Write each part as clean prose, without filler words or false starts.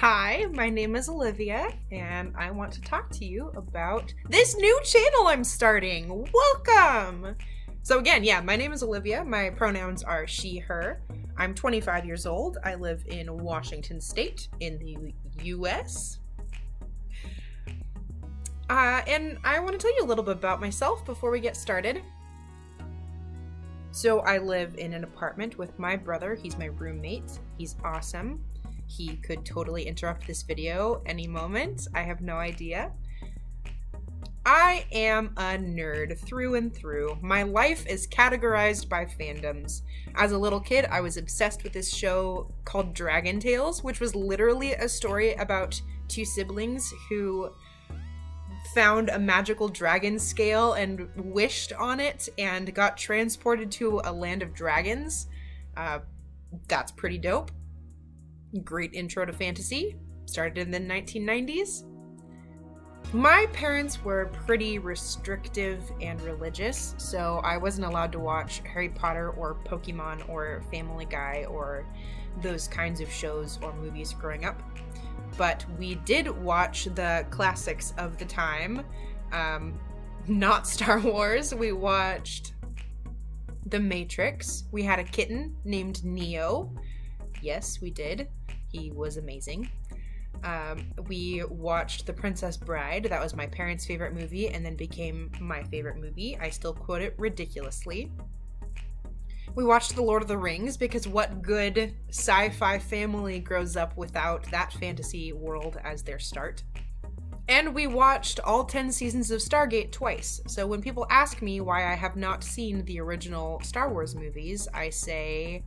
Hi, my name is Olivia, and I want to talk to you about this new channel I'm starting. Welcome! So again, my name is Olivia. My pronouns are she, her. I'm 25 years old. I live in Washington State in the US. And I want to tell you a little bit about myself before we get started. So I live in an apartment with my brother. He's my roommate. He's awesome. He could totally interrupt this video any moment. I have no idea. I am a nerd through and through. My life is categorized by fandoms. As a little kid, I was obsessed with this show called Dragon Tales, which was literally a story about two siblings who found a magical dragon scale and wished on it and got transported to a land of dragons. That's pretty dope. Great intro to fantasy. Started in the 1990s. My parents were pretty restrictive and religious, so I wasn't allowed to watch Harry Potter or Pokemon or Family Guy or those kinds of shows or movies growing up. But we did watch the classics of the time. Not Star Wars. We watched The Matrix. We had a kitten named Neo. Yes, we did. He was amazing. We watched The Princess Bride. That was my parents' favorite movie and then became my favorite movie. I still quote it ridiculously. We watched The Lord of the Rings because what good sci-fi family grows up without that fantasy world as their start? And we watched all 10 seasons of Stargate twice. So when people ask me why I have not seen the original Star Wars movies, I say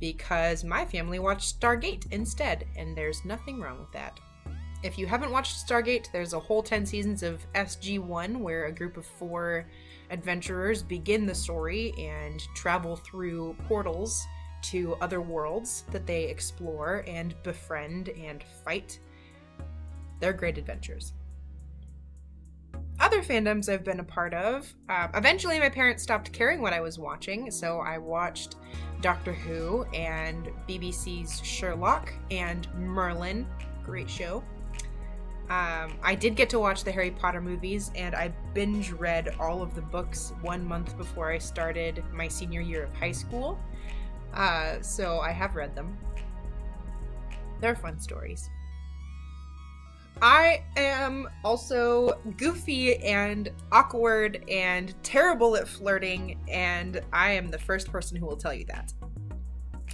because my family watched Stargate instead, and there's nothing wrong with that. If you haven't watched Stargate, there's a whole 10 seasons of SG-1 where a group of 4 adventurers begin the story and travel through portals to other worlds that they explore and befriend and fight. They're great adventures. Other fandoms I've been a part of, eventually my parents stopped caring what I was watching, so I watched Doctor Who and BBC's Sherlock and Merlin. Great show. I did get to watch the Harry Potter movies, and I binge read all of the books 1 month before I started my senior year of high school. So I have read them. They're fun stories. I am also goofy and awkward and terrible at flirting, and I am the first person who will tell you that.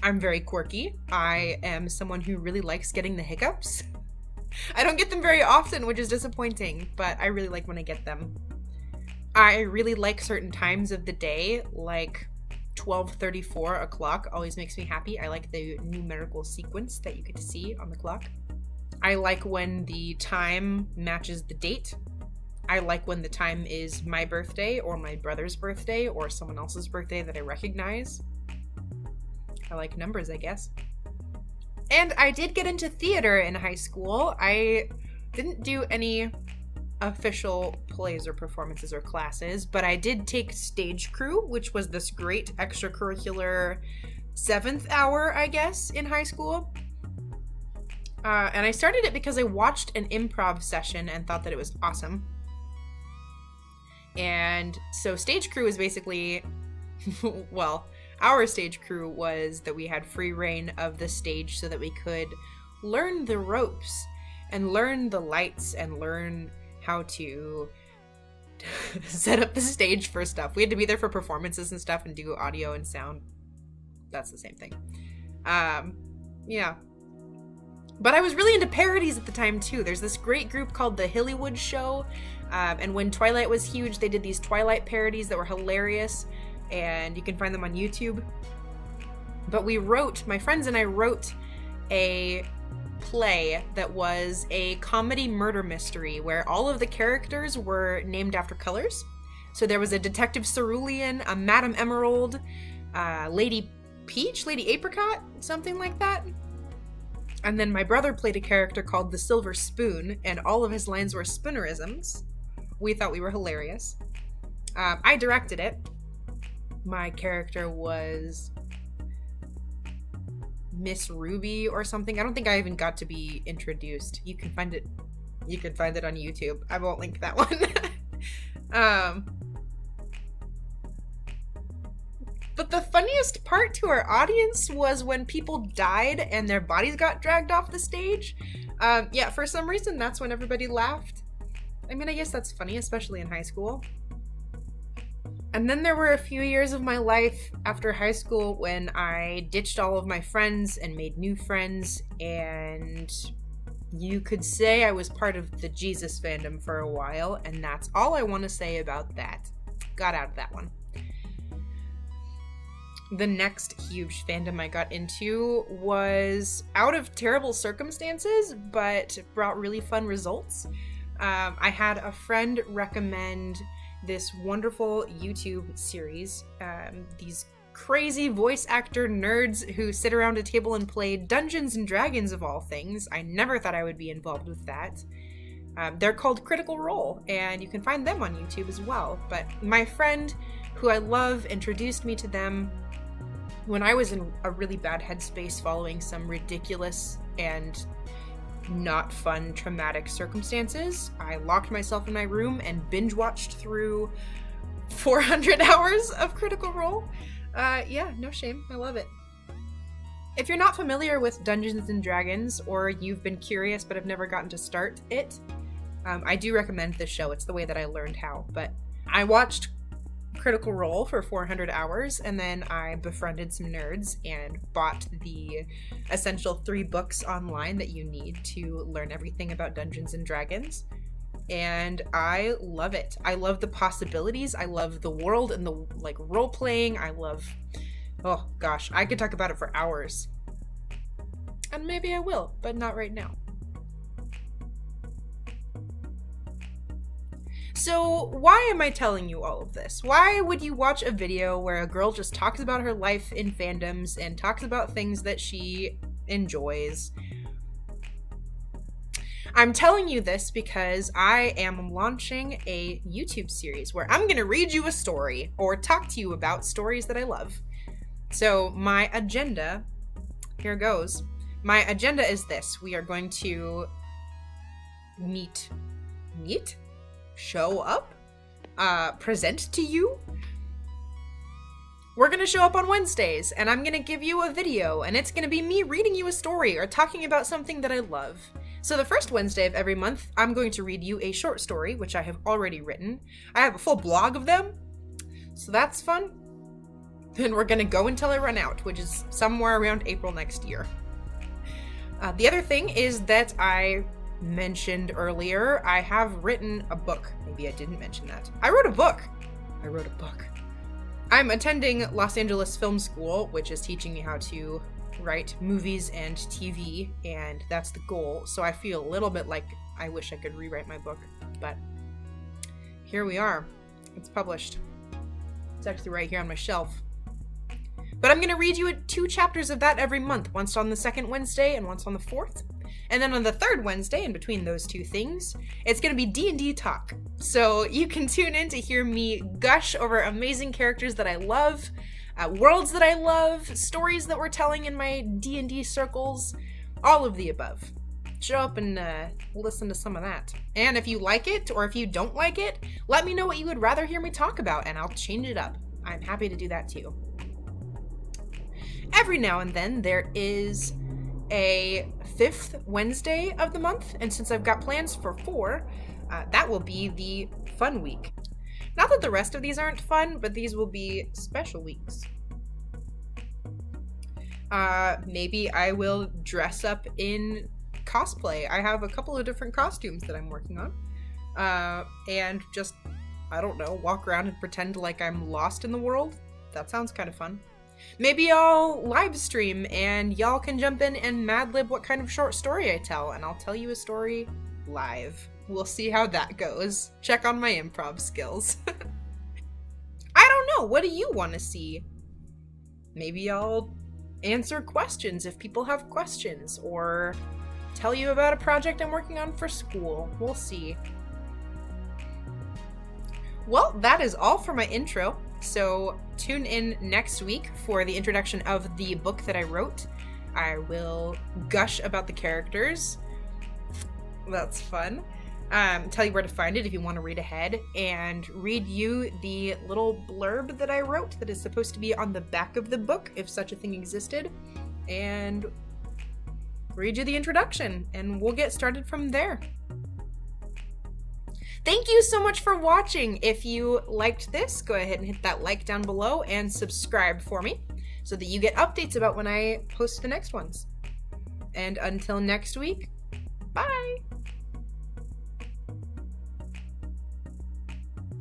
I'm very quirky. I am someone who really likes getting the hiccups. I don't get them very often, which is disappointing, but I really like when I get them. I really like certain times of the day, like 12:34 o'clock always makes me happy. I like the numerical sequence that you get to see on the clock. I like when the time matches the date. I like when the time is my birthday or my brother's birthday or someone else's birthday that I recognize. I like numbers, I guess. And I did get into theater in high school. I didn't do any official plays or performances or classes, but I did take stage crew, which was this great extracurricular 7th hour, I guess, in high school. And I started it because I watched an improv session and thought that it was awesome. And so stage crew is basically, well, our stage crew was that we had free reign of the stage so that we could learn the ropes and learn the lights and learn how to set up the stage for stuff. We had to be there for performances and stuff and do audio and sound. That's the same thing. Yeah. But I was really into parodies at the time, too. There's this great group called The Hillywood Show. And when Twilight was huge, they did these Twilight parodies that were hilarious. And you can find them on YouTube. But my friends and I wrote a play that was a comedy murder mystery where all of the characters were named after colors. So there was a Detective Cerulean, a Madame Emerald, Lady Peach, Lady Apricot, something like that. And then my brother played a character called the Silver Spoon, and all of his lines were spoonerisms. We thought we were hilarious. I directed it. My character was Miss Ruby or something. I don't think I even got to be introduced. You can find it on YouTube. I won't link that one. But the funniest part to our audience was when people died and their bodies got dragged off the stage. Yeah, for some reason, that's when everybody laughed. I mean, I guess that's funny, especially in high school. And then there were a few years of my life after high school when I ditched all of my friends and made new friends, and you could say I was part of the Jesus fandom for a while, and that's all I want to say about that. Got out of that one. The next huge fandom I got into was out of terrible circumstances, but brought really fun results. I had a friend recommend this wonderful YouTube series. These crazy voice actor nerds who sit around a table and play Dungeons and Dragons of all things. I never thought I would be involved with that. They're called Critical Role, and you can find them on YouTube as well. But my friend, who I love, introduced me to them when I was in a really bad headspace following some ridiculous and not fun traumatic circumstances. I locked myself in my room and binge watched through 400 hours of Critical Role. Yeah, no shame. I love it. If you're not familiar with Dungeons and Dragons, or you've been curious but have never gotten to start it, I do recommend this show. It's the way that I learned how. But I watched Critical Role for 400 hours, and then I befriended some nerds and bought the essential 3 books online that you need to learn everything about Dungeons and Dragons. And I love it. I love the possibilities. I love the world and the role playing. Oh gosh, I could talk about it for hours. And maybe I will, but not right now. So why am I telling you all of this? Why would you watch a video where a girl just talks about her life in fandoms and talks about things that she enjoys? I'm telling you this because I am launching a YouTube series where I'm going to read you a story or talk to you about stories that I love. So my agenda, here goes. My agenda is this. We are going to show up, present to you. We're gonna show up on Wednesdays, and I'm gonna give you a video, and it's gonna be me reading you a story or talking about something that I love. So the first Wednesday of every month, I'm going to read you a short story, which I have already written. I have a full blog of them, so that's fun. And we're gonna go until I run out, which is somewhere around April next year. The other thing is that I mentioned earlier, I have written a book. Maybe I didn't mention that. I wrote a book. I'm attending Los Angeles Film School, which is teaching me how to write movies and TV, and that's the goal. So I feel a little bit like I wish I could rewrite my book, but here we are. It's published. It's actually right here on my shelf. But I'm going to read you 2 chapters of that every month, once on the second Wednesday and once on the 4th. And then on the 3rd Wednesday, in between those 2 things, it's going to be D&D talk. So you can tune in to hear me gush over amazing characters that I love, worlds that I love, stories that we're telling in my D&D circles, all of the above. Show up and listen to some of that. And if you like it, or if you don't like it, let me know what you would rather hear me talk about, and I'll change it up. I'm happy to do that too. Every now and then, there is a 5th Wednesday of the month, and since I've got plans for 4, that will be the fun week. Not that the rest of these aren't fun, but these will be special weeks. Maybe I will dress up in cosplay. I have a couple of different costumes that I'm working on, and just, I don't know, walk around and pretend like I'm lost in the world. That sounds kind of fun. Maybe I'll live stream and y'all can jump in and Mad Lib what kind of short story I tell, and I'll tell you a story live. We'll see how that goes. Check on my improv skills. I don't know. What do you want to see? Maybe I'll answer questions if people have questions, or tell you about a project I'm working on for school. We'll see. Well, that is all for my intro. So tune in next week for the introduction of the book that I wrote. I will gush about the characters. That's fun. Tell you where to find it if you want to read ahead, and read you the little blurb that I wrote that is supposed to be on the back of the book, if such a thing existed, and read you the introduction, and we'll get started from there. Thank you so much for watching. If you liked this, go ahead and hit that like down below and subscribe for me so that you get updates about when I post the next ones. And until next week, bye!